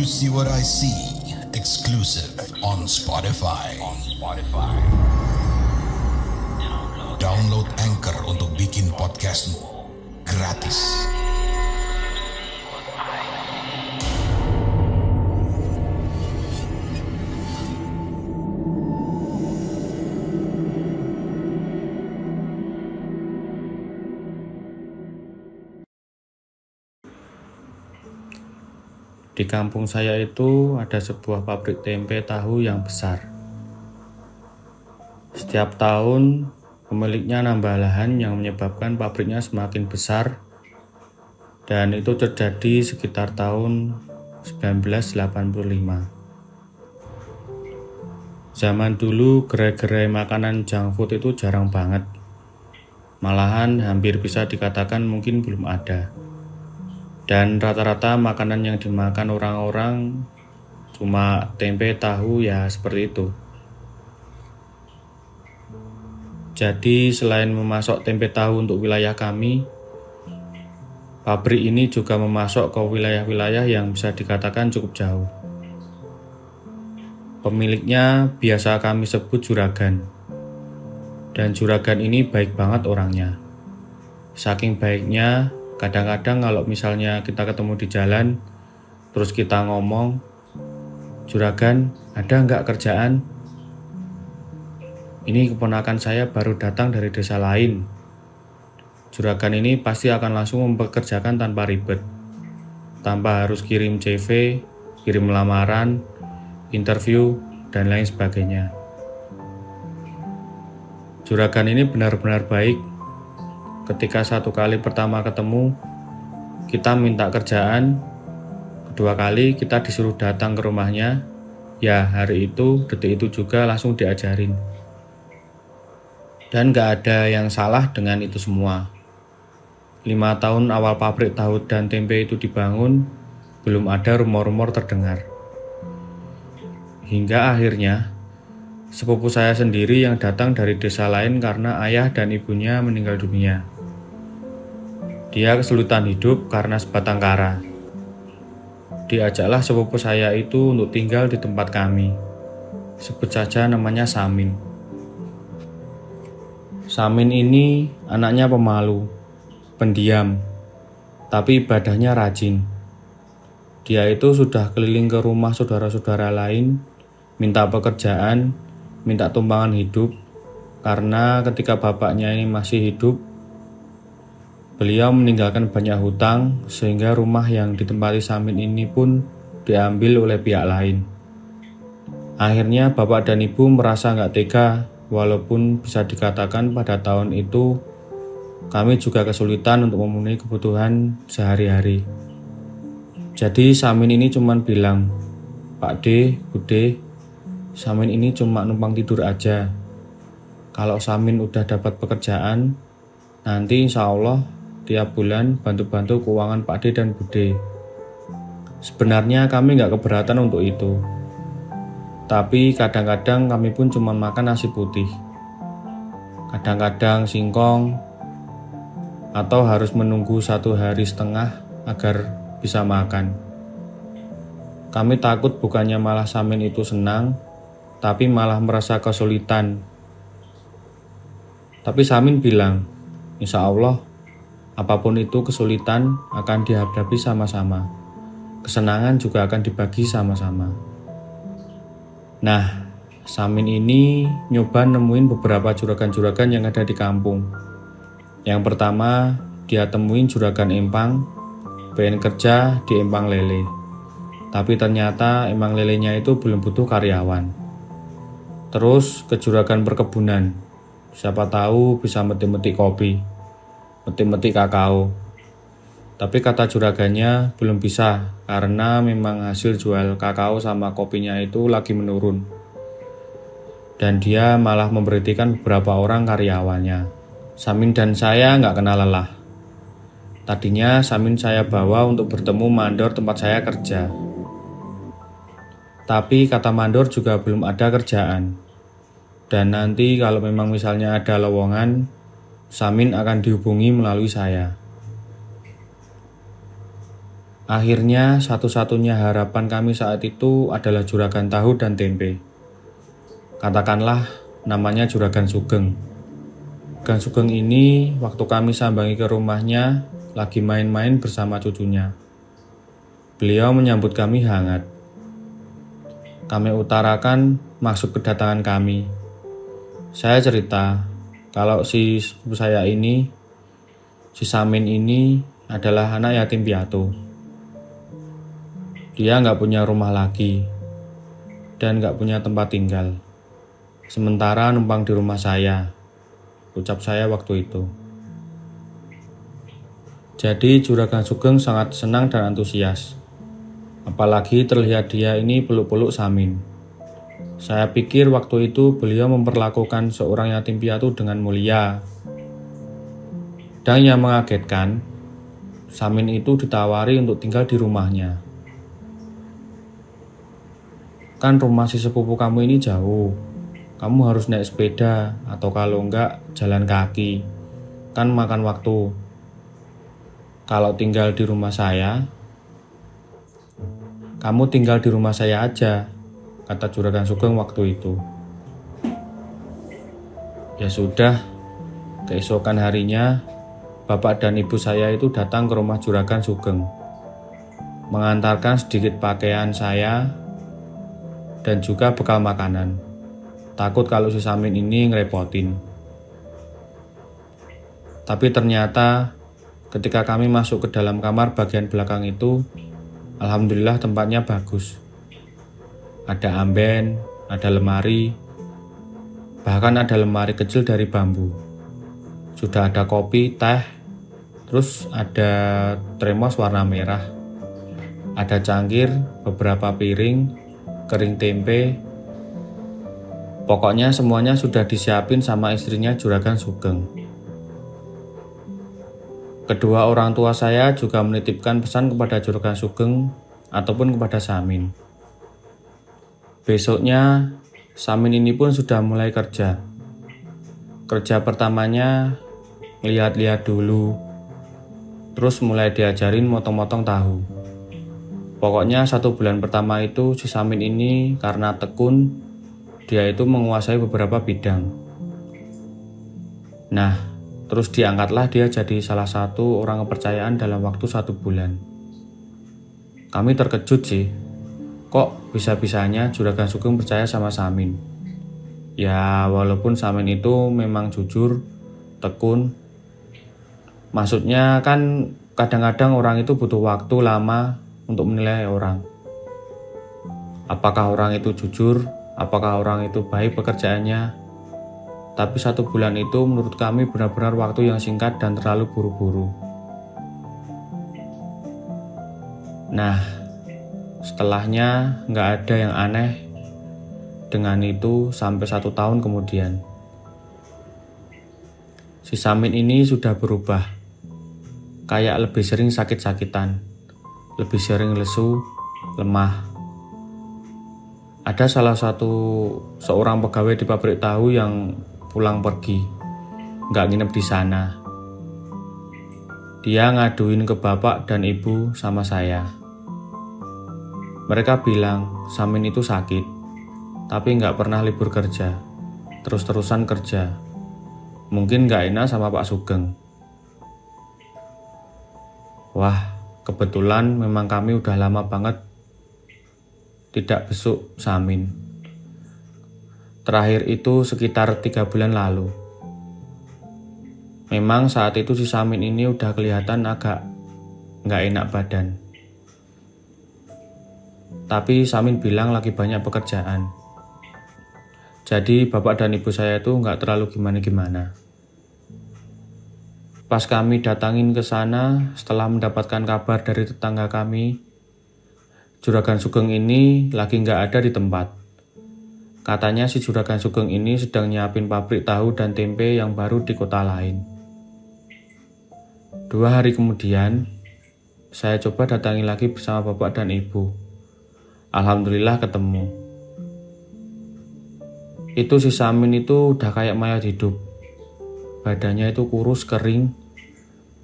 See What I See, exclusive on Spotify. Download Anchor untuk bikin podcastmu gratis. Di kampung saya itu ada sebuah pabrik tempe tahu yang besar. Setiap tahun, pemiliknya nambah lahan yang menyebabkan pabriknya semakin besar, dan itu terjadi sekitar tahun 1985. Zaman dulu, gerai-gerai makanan junk food itu jarang banget. Malahan hampir bisa dikatakan mungkin belum ada. Dan rata-rata makanan yang dimakan orang-orang cuma tempe, tahu, ya seperti itu. Jadi selain memasok tempe tahu untuk wilayah kami, pabrik ini juga memasok ke wilayah-wilayah yang bisa dikatakan cukup jauh. Pemiliknya biasa kami sebut juragan. Dan juragan ini baik banget orangnya. Saking baiknya, kadang-kadang kalau misalnya kita ketemu di jalan, terus kita ngomong, "Juragan, ada nggak kerjaan? Ini keponakan saya baru datang dari desa lain." Juragan ini pasti akan langsung mempekerjakan tanpa ribet, tanpa harus kirim CV, kirim lamaran, interview, dan lain sebagainya. Juragan ini benar-benar baik. Ketika satu kali pertama ketemu, kita minta kerjaan. Kedua kali kita disuruh datang ke rumahnya. Ya, hari itu, detik itu juga langsung diajarin. Dan gak ada yang salah dengan itu semua. 5 tahun awal pabrik tahu dan tempe itu dibangun, belum ada rumor-rumor terdengar. Hingga akhirnya, sepupu saya sendiri yang datang dari desa lain karena ayah dan ibunya meninggal dunia. Dia kesulitan hidup karena sebatang kara. Diajaklah sepupu saya itu untuk tinggal di tempat kami. Sebut saja namanya Samin. Samin ini anaknya pemalu, pendiam, tapi ibadahnya rajin. Dia itu sudah keliling ke rumah saudara-saudara lain, minta pekerjaan, minta tumpangan hidup, karena ketika bapaknya ini masih hidup, beliau meninggalkan banyak hutang sehingga rumah yang ditempati Samin ini pun diambil oleh pihak lain. Akhirnya bapak dan ibu merasa nggak tega, walaupun bisa dikatakan pada tahun itu kami juga kesulitan untuk memenuhi kebutuhan sehari-hari. Jadi Samin ini cuma bilang, "Pak D, Bu D, Samin ini cuma numpang tidur aja. Kalau Samin udah dapat pekerjaan, nanti insya Allah tiap bulan bantu-bantu keuangan Pak D dan Bude." Sebenarnya kami nggak keberatan untuk itu. Tapi kadang-kadang kami pun cuma makan nasi putih. Kadang-kadang singkong, atau harus menunggu 1,5 hari agar bisa makan. Kami takut bukannya malah Samin itu senang, tapi malah merasa kesulitan. Tapi Samin bilang, "Insya Allah, apapun itu kesulitan akan dihadapi sama-sama. Kesenangan juga akan dibagi sama-sama." Nah, Samin ini nyoba nemuin beberapa juragan-juragan yang ada di kampung. Yang pertama, dia temuin juragan empang, pengen kerja di empang lele. Tapi ternyata empang lelenya itu belum butuh karyawan. Terus ke juragan perkebunan. Siapa tahu bisa metik-metik kopi, metik-metik kakao. Tapi kata juragannya belum bisa karena memang hasil jual kakao sama kopinya itu lagi menurun. Dan dia malah memberhentikan beberapa orang karyawannya. Samin dan saya nggak kenal lelah. Tadinya Samin saya bawa untuk bertemu mandor tempat saya kerja. Tapi kata mandor juga belum ada kerjaan. Dan nanti kalau memang misalnya ada lowongan, Samin akan dihubungi melalui saya. Akhirnya satu-satunya harapan kami saat itu adalah juragan tahu dan tempe. Katakanlah namanya Juragan Sugeng. Juragan Sugeng ini waktu kami sambangi ke rumahnya lagi main-main bersama cucunya. Beliau menyambut kami hangat. Kami utarakan maksud kedatangan kami. Saya cerita kalau si sepupu saya ini, si Samin ini adalah anak yatim piatu. Dia nggak punya rumah lagi dan nggak punya tempat tinggal. Sementara numpang di rumah saya, ucap saya waktu itu. Jadi Juragan Sugeng sangat senang dan antusias. Apalagi terlihat dia ini peluk-peluk Samin. Saya pikir waktu itu beliau memperlakukan seorang yatim piatu dengan mulia. Dan yang mengagetkan, Samin itu ditawari untuk tinggal di rumahnya. Kan rumah si sepupu kamu ini jauh. Kamu harus naik sepeda atau kalau enggak jalan kaki. Kan makan waktu. Kalau tinggal di rumah saya, kamu tinggal di rumah saya aja, kata Juragan Sugeng waktu itu. Ya sudah, keesokan harinya, bapak dan ibu saya itu datang ke rumah Juragan Sugeng, mengantarkan sedikit pakaian saya dan juga bekal makanan. Takut kalau si Samin ini ngerepotin. Tapi ternyata ketika kami masuk ke dalam kamar bagian belakang itu, alhamdulillah tempatnya bagus. Ada amben, ada lemari, bahkan ada lemari kecil dari bambu. Sudah ada kopi, teh, terus ada termos warna merah. Ada cangkir, beberapa piring, kering tempe. Pokoknya semuanya sudah disiapin sama istrinya Juragan Sugeng. Kedua orang tua saya juga menitipkan pesan kepada Juragan Sugeng ataupun kepada Samin. Besoknya, Samin ini pun sudah mulai kerja. Kerja pertamanya, lihat-lihat dulu. Terus mulai diajarin motong-motong tahu. Pokoknya 1 bulan pertama itu si Samin ini karena tekun, dia itu menguasai beberapa bidang. Nah, terus diangkatlah dia jadi salah satu orang kepercayaan dalam waktu 1 bulan. Kami terkejut sih, kok bisa-bisanya Juragan Sugeng percaya sama Samin. Ya walaupun Samin itu memang jujur, tekun. Maksudnya kan kadang-kadang orang itu butuh waktu lama untuk menilai orang. Apakah orang itu jujur, apakah orang itu baik pekerjaannya. Tapi 1 bulan itu menurut kami benar-benar waktu yang singkat dan terlalu buru-buru. Nah, setelahnya nggak ada yang aneh dengan itu sampai 1 tahun kemudian. Si Samin ini sudah berubah. Kayak lebih sering sakit-sakitan, lebih sering lesu, lemah. Ada salah satu seorang pegawai di pabrik tahu yang pulang pergi, nggak nginep di sana. Dia ngaduin ke bapak dan ibu sama saya. Mereka bilang Samin itu sakit, tapi nggak pernah libur kerja, terus-terusan kerja. Mungkin nggak enak sama Pak Sugeng. Wah, kebetulan memang kami udah lama banget tidak besuk Samin. Terakhir itu sekitar 3 bulan lalu. Memang saat itu si Samin ini udah kelihatan agak nggak enak badan. Tapi Samin bilang lagi banyak pekerjaan. Jadi bapak dan ibu saya itu nggak terlalu gimana-gimana. Pas kami datangin ke sana setelah mendapatkan kabar dari tetangga kami, Juragan Sugeng ini lagi nggak ada di tempat. Katanya si Juragan Sugeng ini sedang nyiapin pabrik tahu dan tempe yang baru di kota lain. 2 hari kemudian, saya coba datangi lagi bersama bapak dan ibu. Alhamdulillah ketemu. Itu si Samin itu udah kayak mayat hidup. Badannya itu kurus, kering,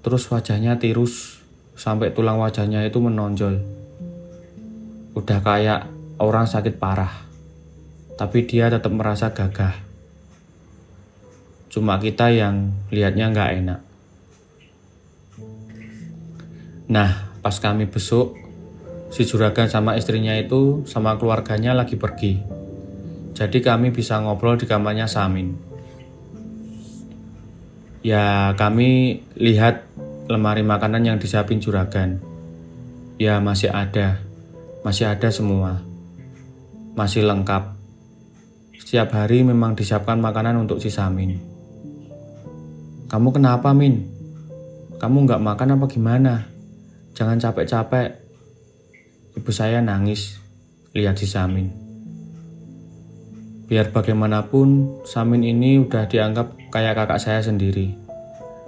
terus wajahnya tirus, sampai tulang wajahnya itu menonjol. Udah kayak orang sakit parah, tapi dia tetap merasa gagah. Cuma kita yang lihatnya nggak enak. Nah, pas kami besuk, si juragan sama istrinya itu sama keluarganya lagi pergi. Jadi kami bisa ngobrol di kamarnya Samin. Ya, kami lihat lemari makanan yang disiapin juragan. Ya, masih ada semua. Masih lengkap. Setiap hari memang disiapkan makanan untuk si Samin. Kamu kenapa, Min? Kamu nggak makan apa gimana? Jangan capek-capek. Ibu saya nangis lihat si Samin. Biar bagaimanapun, Samin ini udah dianggap kayak kakak saya sendiri.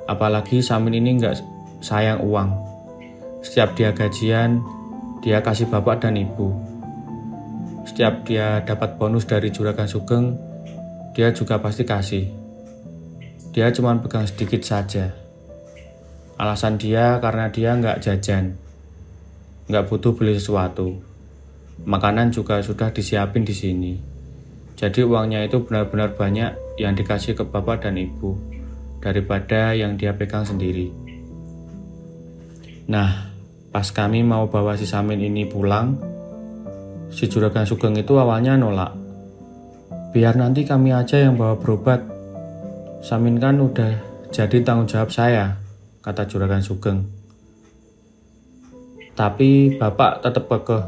Apalagi Samin ini nggak sayang uang. Setiap dia gajian, dia kasih bapak dan ibu. Setiap dia dapat bonus dari Juragan Sugeng, dia juga pasti kasih. Dia cuma pegang sedikit saja. Alasan dia karena dia nggak jajan, nggak butuh beli sesuatu. Makanan juga sudah disiapin di sini. Jadi uangnya itu benar-benar banyak yang dikasih ke bapak dan ibu daripada yang dia pegang sendiri. Nah, pas kami mau bawa si Samin ini pulang, si Juragan Sugeng itu awalnya nolak. Biar nanti kami aja yang bawa berobat. Samin kan udah jadi tanggung jawab saya, kata Juragan Sugeng. Tapi bapak tetap kekeh.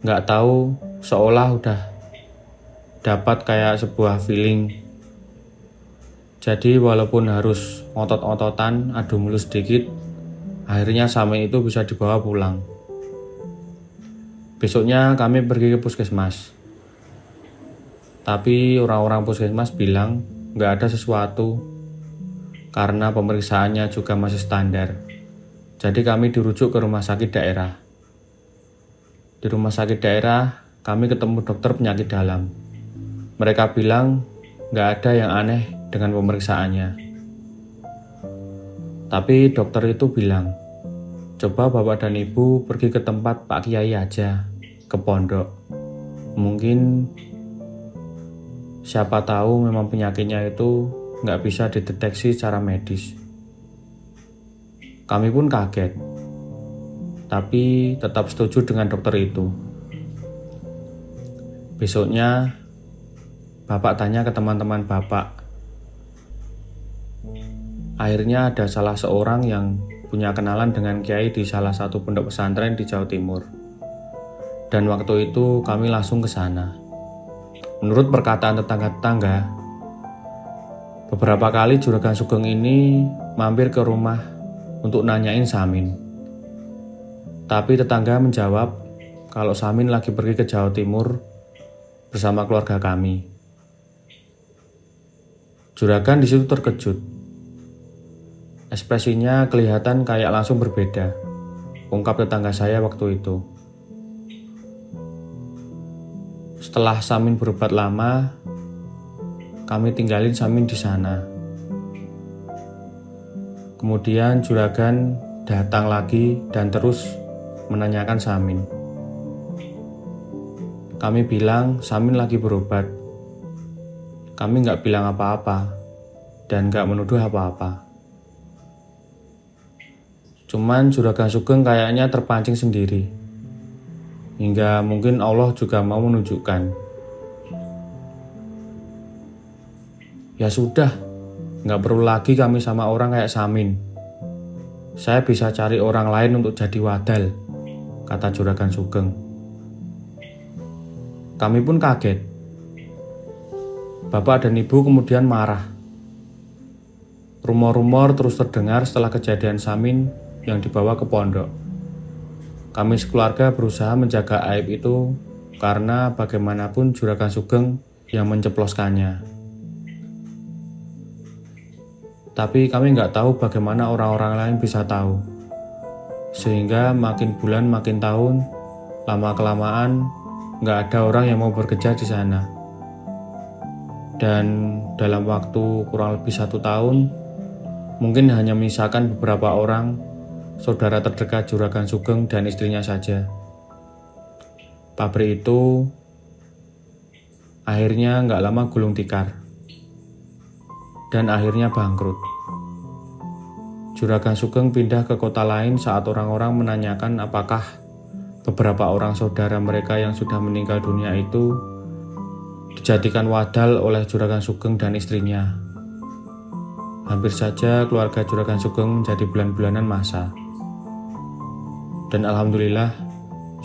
Nggak tahu, seolah udah dapat kayak sebuah feeling. Jadi walaupun harus otot-ototan, adu mulut sedikit, akhirnya Samin itu bisa dibawa pulang. Besoknya kami pergi ke puskesmas. Tapi orang-orang puskesmas bilang nggak ada sesuatu karena pemeriksaannya juga masih standar. Jadi kami dirujuk ke rumah sakit daerah. Di rumah sakit daerah kami ketemu dokter penyakit dalam. Mereka bilang nggak ada yang aneh dengan pemeriksaannya. Tapi dokter itu bilang, coba bapak dan ibu pergi ke tempat Pak Kiai aja, ke pondok. Mungkin siapa tahu memang penyakitnya itu nggak bisa dideteksi secara medis. Kami pun kaget, tapi tetap setuju dengan dokter itu. Besoknya, bapak tanya ke teman-teman bapak. Akhirnya ada salah seorang yang punya kenalan dengan kiai di salah satu pondok pesantren di Jawa Timur. Dan waktu itu kami langsung ke sana. Menurut perkataan tetangga-tetangga, beberapa kali Juragan Sugeng ini mampir ke rumah untuk nanyain Samin. Tapi tetangga menjawab kalau Samin lagi pergi ke Jawa Timur bersama keluarga kami. Juragan di situ terkejut. Ekspresinya kelihatan kayak langsung berbeda, ungkap tetangga saya waktu itu. Setelah Samin berobat lama, kami tinggalin Samin di sana. Kemudian juragan datang lagi dan terus menanyakan Samin. Kami bilang Samin lagi berobat. Kami nggak bilang apa-apa dan nggak menuduh apa-apa. Cuman Juragan Sugeng kayaknya terpancing sendiri. Hingga mungkin Allah juga mau menunjukkan. Ya sudah, nggak perlu lagi kami sama orang kayak Samin. Saya bisa cari orang lain untuk jadi wadal, kata Juragan Sugeng. Kami pun kaget. Bapak dan ibu kemudian marah. Rumor-rumor terus terdengar setelah kejadian Samin yang dibawa ke pondok. Kami sekeluarga berusaha menjaga aib itu karena bagaimanapun Juragan Sugeng yang menceploskannya. Tapi kami nggak tahu bagaimana orang-orang lain bisa tahu. Sehingga makin bulan makin tahun, lama-kelamaan nggak ada orang yang mau bekerja di sana. Dan dalam waktu kurang lebih 1 tahun, mungkin hanya menyisakan beberapa orang saudara terdekat Juragan Sugeng dan istrinya saja. Pabrik itu akhirnya nggak lama gulung tikar dan akhirnya bangkrut. Juragan Sugeng pindah ke kota lain saat orang-orang menanyakan apakah beberapa orang saudara mereka yang sudah meninggal dunia itu dijadikan wadal oleh Juragan Sugeng dan istrinya. Hampir saja keluarga Juragan Sugeng menjadi bulan-bulanan masa. Dan alhamdulillah,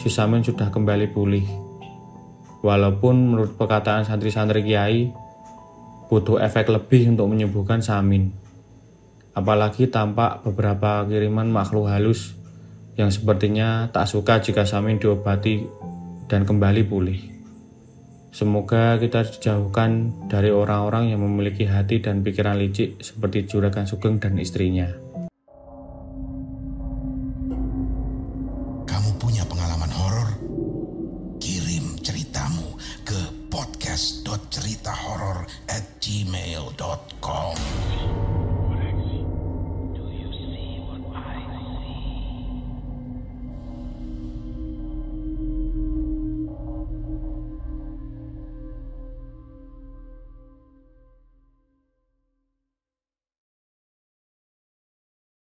si Samin sudah kembali pulih. Walaupun menurut perkataan santri-santri kiai, butuh efek lebih untuk menyembuhkan Samin. Apalagi tampak beberapa kiriman makhluk halus yang sepertinya tak suka jika Samin diobati dan kembali pulih. Semoga kita dijauhkan dari orang-orang yang memiliki hati dan pikiran licik seperti Juragan Sugeng dan istrinya. Kamu punya pengalaman horor? Kirim ceritamu ke podcast.ceritahoror@gmail.com.